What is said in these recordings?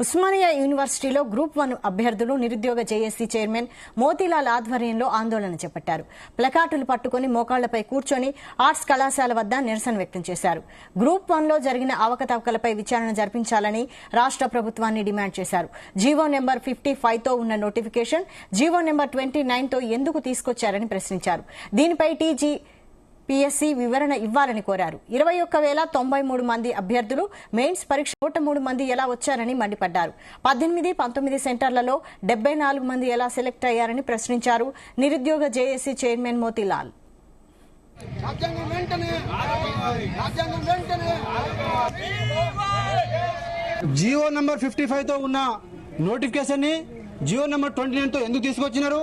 ఉస్మానియా యూనివర్సిటీలో గ్రూప్ 1 అభ్యర్థులు నిరుద్యోగ జేఏసీ చైర్మన్ మోతీలాల్ ఆధ్వర్యంలో ఆందోళన చేపట్టారు. ప్లకార్డులు పట్టుకుని మోకాళ్లపై కూర్చొని ఆర్ట్స్ కళాశాల వద్ద నిరసన వ్యక్తం చేశారు. గ్రూప్ 1లో జరిగిన అవకతవకలపై విచారణ జరిపించాలని రాష్ట్ర ప్రభుత్వాన్ని డిమాండ్ చేశారు. జీవో నెంబర్ 55తో ఉన్న నోటిఫికేషన్ జీవో నెంబర్ 29తో ఎందుకు తీసుకొచ్చారని ప్రశ్నించారు. దీనిపై టీజీపీఎస్సీ వివరణ ఇవ్వాలని కోరారు. 21,093 మంది అభ్యర్థులు మెయిన్స్ పరీక్ష 103 మంది ఎలా వచ్చారని మండిపడ్డారు. 18-19 సెంటర్లలో 74 మంది ఎలా సెలెక్ట్ అయ్యారని ప్రశ్నించారు. నిరుద్యోగ JAC chairman Motilal G O number 55తో ఉన్న నోటిఫికేషన్ ని జియో నంబర్ 29తో ఎందుకు తీసుకొచ్చినారు,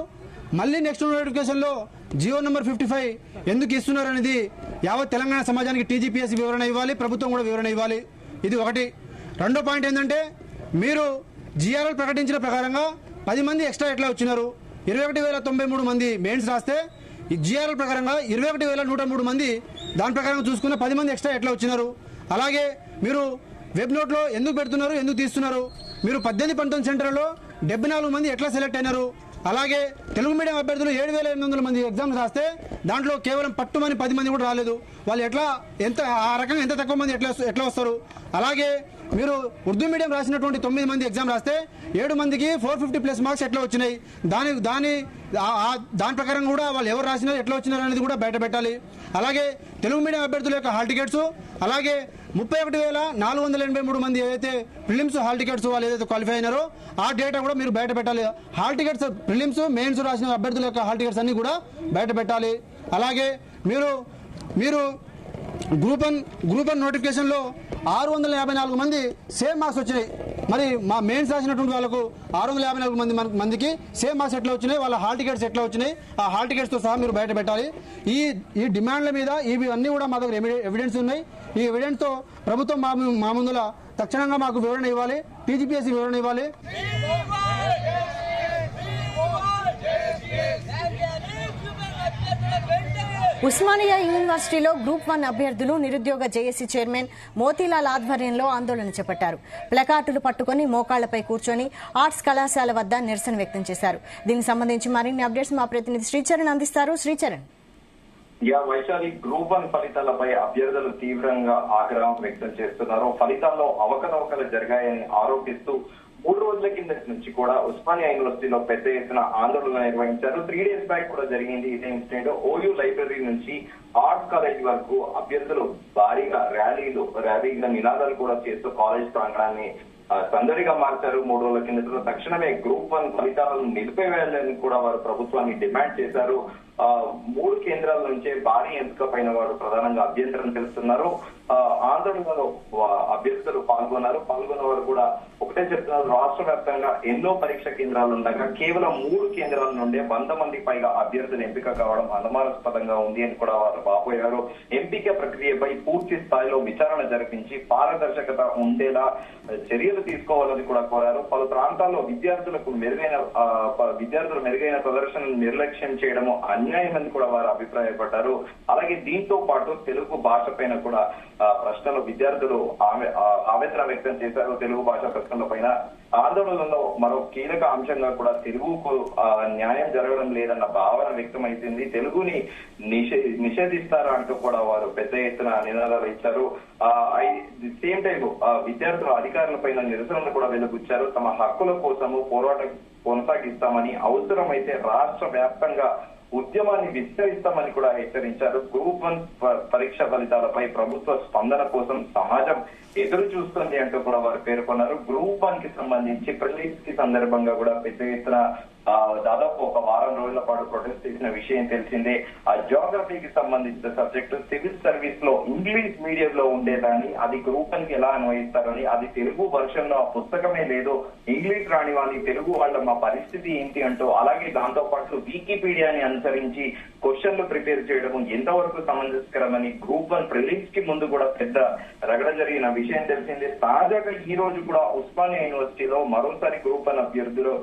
మళ్ళీ నెక్స్ట్ నోటిఫికేషన్ లో జియో నంబర్ 55 ఎందుకు ఇస్తున్నారు అనేది యావత్ తెలంగాణ సమాజానికి టీజీపీఎస్సీ వివరణ ఇవ్వాలి, ప్రభుత్వం కూడా వివరణ ఇవ్వాలి. ఇది ఒకటి. రెండో పాయింట్ ఏంటంటే, మీరు జిఆర్ఎల్ ప్రకటించిన ప్రకారంగా 10 మంది ఎక్స్ట్రా ఎట్లా వచ్చినారు? 21,093 మంది మెయిన్స్ రాస్తే ఈ జిఆర్ఎల్ ప్రకారంగా 21,103 మంది దాని ప్రకారం చూసుకున్న 10 మంది ఎక్స్ట్రా ఎట్లా వచ్చినారు? అలాగే మీరు వెబ్ నోట్లో ఎందుకు పెడుతున్నారు, ఎందుకు తీస్తున్నారు? మీరు 18-19 సెంటర్లలో 74 మంది ఎట్లా సెలెక్ట్ అయినారు? అలాగే తెలుగు మీడియం అభ్యర్థులు 7,800 మంది ఎగ్జామ్స్ రాస్తే దాంట్లో కేవలం పట్టుమని 10 మంది కూడా రాలేదు. వాళ్ళు ఎంత ఆ రకంగా ఎంత తక్కువ మంది ఎట్లా వస్తారు? అలాగే మీరు ఉర్దూ మీడియం రాసినటువంటి 9 మంది ఎగ్జామ్ రాస్తే 7 మందికి 450+ మార్క్స్ ఎట్లా వచ్చినాయి? దాని ప్రకారం కూడా వాళ్ళు ఎవరు రాసినారు, ఎట్లా వచ్చినారు అనేది కూడా బయట పెట్టాలి. అలాగే తెలుగు మీడియం అభ్యర్థుల యొక్క హాల్ టికెట్స్, అలాగే 31,483 మంది ఏదైతే ప్రిలిమ్స్ హాల్ టికెట్స్ వాళ్ళు ఏదైతే క్వాలిఫై అయినారో ఆ డేటా కూడా మీరు బయట పెట్టాలి. హాల్ టికెట్స్ ప్రిలిమ్స్ మెయిన్స్ రాసిన అభ్యర్థుల యొక్క హాల్ టికెట్స్ అన్ని కూడా బయట పెట్టాలి. అలాగే మీరు గ్రూప్ 1 నోటిఫికేషన్ లో 654 మంది సేమ్ మార్క్స్ వచ్చినాయి. మరి మా మెయిన్స్ రాసినటువంటి వాళ్ళకు 654 మందికి సేమ్ మార్క్స్ ఎట్లా వచ్చినాయి, వాళ్ళ హాల్ టికెట్స్ ఎట్లా వచ్చినాయి, ఆ హాల్ టికెట్స్ తో సహా మీరు బయట పెట్టాలి. ఈ డిమాండ్ల మీద ఇవన్నీ కూడా మా దగ్గర ఎవిడెన్స్ ఉన్నాయి. ఈ ఎవిడెన్స్ తో ప్రభుత్వం మా ముందుల తక్షణంగా మాకు వివరణ ఇవ్వాలి, టీజీపీఎస్సీ వివరణ ఇవ్వాలి. ఉస్మానియా యూనివర్సిటీలో గ్రూప్ 1 అభ్యర్థులు నిరుద్యోగ జేఏసీ చైర్మన్ మోతీలాల్ ఆధ్వర్యంలో ఆందోళన చేపట్టారు. ప్లకార్డులు పట్టుకుని మోకాళ్లపై కూర్చొని ఆర్ట్స్ కళాశాల వద్ద నిరసన వ్యక్తం చేశారు. దీనికి సంబంధించి మరిన్ని అప్డేట్స్ మా ప్రతినిధి శ్రీచరణ్ అందిస్తారు. శ్రీచరణ్. వైశాలి, గ్రూప్ 1 ఫలితాలపై అభ్యర్థులు తీవ్రంగా ఆగ్రహం వ్యక్తం చేస్తున్నారు. ఫలితాల్లో అవకతవకలు జరిగాయని ఆరోపిస్తూ 3 రోజుల కిందటి నుంచి కూడా ఉస్మానియా యూనివర్సిటీలో పెద్ద ఎత్తున ఆందోళన నిర్వహించారు. 3 డేస్ బ్యాక్ కూడా జరిగింది ఇదే ఇన్సిడెంట్. ఓయూ లైబ్రరీ నుంచి ఆర్ట్స్ కాలేజ్ వరకు అభ్యర్థులు భారీగా ర్యాలీగా నినాదాలు కూడా చేస్తూ కాలేజ్ ప్రాంగణాన్ని సందడిగా మార్చారు. 3 రోజుల కిందట తక్షణమే గ్రూప్ 1 ఫలితాలను నిలిపివేయాలని కూడా వారు ప్రభుత్వాన్ని డిమాండ్ చేశారు. 3 కేంద్రాల నుంచే భారీ ఎంపిక పైన వారు ప్రధానంగా అభ్యంతరం తెలుస్తున్నారు. ఆందోళనలో అభ్యర్థులు పాల్గొన్న వారు కూడా ఒకటే చెప్తున్నారు, రాష్ట్ర వ్యాప్తంగా ఎన్నో పరీక్ష కేంద్రాలు ఉండగా కేవలం 3 కేంద్రాల నుండే 100 మందికి పైగా అభ్యర్థులు ఎంపిక కావడం అనుమానాస్పదంగా ఉంది అని కూడా వారు వాపోయారు. ఎంపిక ప్రక్రియపై పూర్తి స్థాయిలో విచారణ జరిపించి పారదర్శకత ఉండేలా చర్యలు తీసుకోవాలని కూడా కోరారు. పలు ప్రాంతాల్లో విద్యార్థులు మెరుగైన ప్రదర్శనను నిర్లక్ష్యం చేయడము అన్యాయమని కూడా వారు అభిప్రాయపడ్డారు. అలాగే దీంతో పాటు తెలుగు భాష పైన కూడా ప్రశ్నలు విద్యార్థులు ఆవేదన వ్యక్తం చేశారు. తెలుగు భాష ప్రశ్నల పైన ఆందోళనలో మరో కీలక అంశంగా కూడా తెలుగుకు న్యాయం జరగడం లేదన్న భావన వ్యక్తమైంది. తెలుగుని నిషేధిస్తారా అంటూ కూడా వారు పెద్ద ఎత్తున నినాదాలు ఇచ్చారు. సేమ్ టైం విద్యార్థులు అధికారుల పైన నిరసనలు కూడా వెలుగుచ్చారు. తమ హక్కుల కోసము పోరాటం కొనసాగిస్తామని, అవసరమైతే రాష్ట్ర వ్యాప్తంగా ఉద్యమాన్ని విస్తరిస్తామని కూడా హెచ్చరించారు. గ్రూప్ 1 పరీక్ష ఫలితాలపై ప్రభుత్వ స్పందన కోసం సమాజం ఎదురు చూస్తుంది అంటూ కూడా వారు పేర్కొన్నారు. గ్రూప్ 1 కి సంబంధించి ప్రిలిమ్స్ కి సందర్భంగా కూడా పెద్ద ఎత్తున దాదాపు ఒక వారం రోజుల పాటు ప్రొటెస్ట్ చేసిన విషయం తెలిసిందే. ఆ జియోగ్రఫీకి సంబంధించిన సబ్జెక్టు సివిల్ సర్వీస్ లో ఇంగ్లీష్ మీడియం లో ఉండేదాన్ని అది గ్రూప్ 1 కి ఎలా అన్వయిస్తారని, అది తెలుగు వర్షన్ లో ఆ పుస్తకమే లేదు, ఇంగ్లీష్ రాని వాళ్ళని తెలుగు వాళ్ళ మా పరిస్థితి ఏంటి అంటూ, అలాగే దాంతో పాటు వికీపీడియాని అనుసరించి క్వశ్చన్లు ప్రిపేర్ చేయడం ఎంతవరకు సమంజసకరమని గ్రూప్ 1 ప్రిలిమ్స్ కి ముందు కూడా పెద్ద రగడ జరిగిన విషయం తెలిసిందే. తాజాగా ఈ రోజు కూడా ఉస్మానియా యూనివర్సిటీలో మరోసారి గ్రూప్ 1 అభ్యర్థులు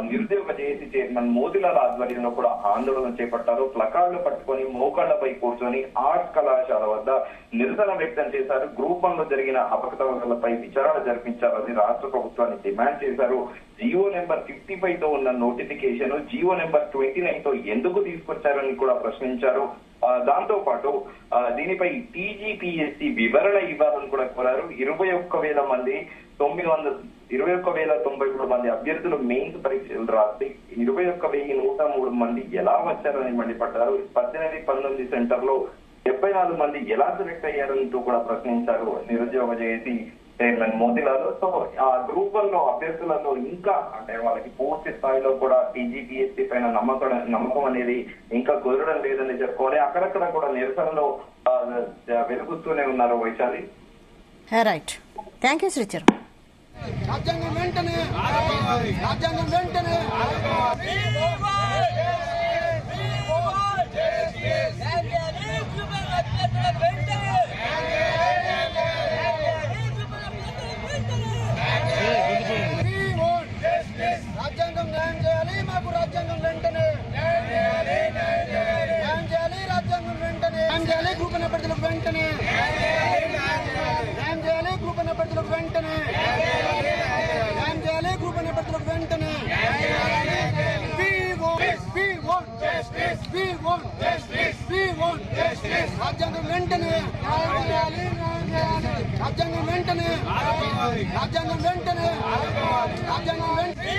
నిరుద్యోగ జేఏసీ చైర్మన్ మోతిలాల్ ఆధ్వర్యంలో కూడా ఆందోళన చేపట్టారు. ప్లకార్డులు పట్టుకొని మోకాళ్లపై కూర్చొని ఆర్ట్స్ కళాశాల వద్ద నిరసన వ్యక్తం చేశారు. గ్రూప్ 1 లో జరిగిన అవకతవకలపై విచారణ జరిపించాలని రాష్ట్ర ప్రభుత్వాన్ని డిమాండ్ చేశారు. జియో నెంబర్ 55 తో ఉన్న నోటిఫికేషన్ జియో నెంబర్ 29 తో ఎందుకు తీసుకొచ్చారని కూడా ప్రశ్నించారు. దాంతో పాటు దీనిపై టీజీపీఎస్సీ వివరణ ఇవ్వాలని కూడా కోరారు. 21,000 మంది 21,093 మంది అభ్యర్థులు మెయిన్స్ పరీక్షలు రాసి 21,103 మంది ఎలా వచ్చారని మండిపడ్డారు. 18-19 సెంటర్లో 74 మంది ఎలా సెలెక్ట్ అయ్యారంటూ కూడా ప్రశ్నించారు నిరుద్యోగ జేఏసీ చైర్మన్ మోతిలాల్. సో ఆ గ్రూప్ 1 లో అభ్యర్థులలో ఇంకా అంటే వాళ్ళకి పూర్తి స్థాయిలో కూడా టీజీపీఎస్సీ పైన నమ్మకం అనేది ఇంకా కుదరడం లేదని చెప్పుకోవాలి. అక్కడక్కడ కూడా నిరసనలో వెలుగుతూనే ఉన్నారు. వైశాలి. రైట్, థ్యాంక్ యూ శ్రీచర్. రాజ్యాంగం వెంటనే రాజ్యాంగం వెంటనే రాజ్యాంగం న్యాయం చేయాలి. మాకు రాజ్యాంగం వెంటనే న్యాయం చేయాలి. రాజ్యాంగం వెంటనే న్యాయం చేయాలి. గ్రూప్ అభ్యర్థులకు వెంటనే న్యాయం చేయాలి. గ్రూప్ అభ్యర్థులకు వెంటనే న్యాయం చేయాలి. గ్రూప్ అభ్యర్థులకు వెంటనే రాజ్యాంగం వెంటనే రాజ్యాంగం వెంటనే రాజ్యాంగం వెంటనే రాజ్యాంగం వెంటనే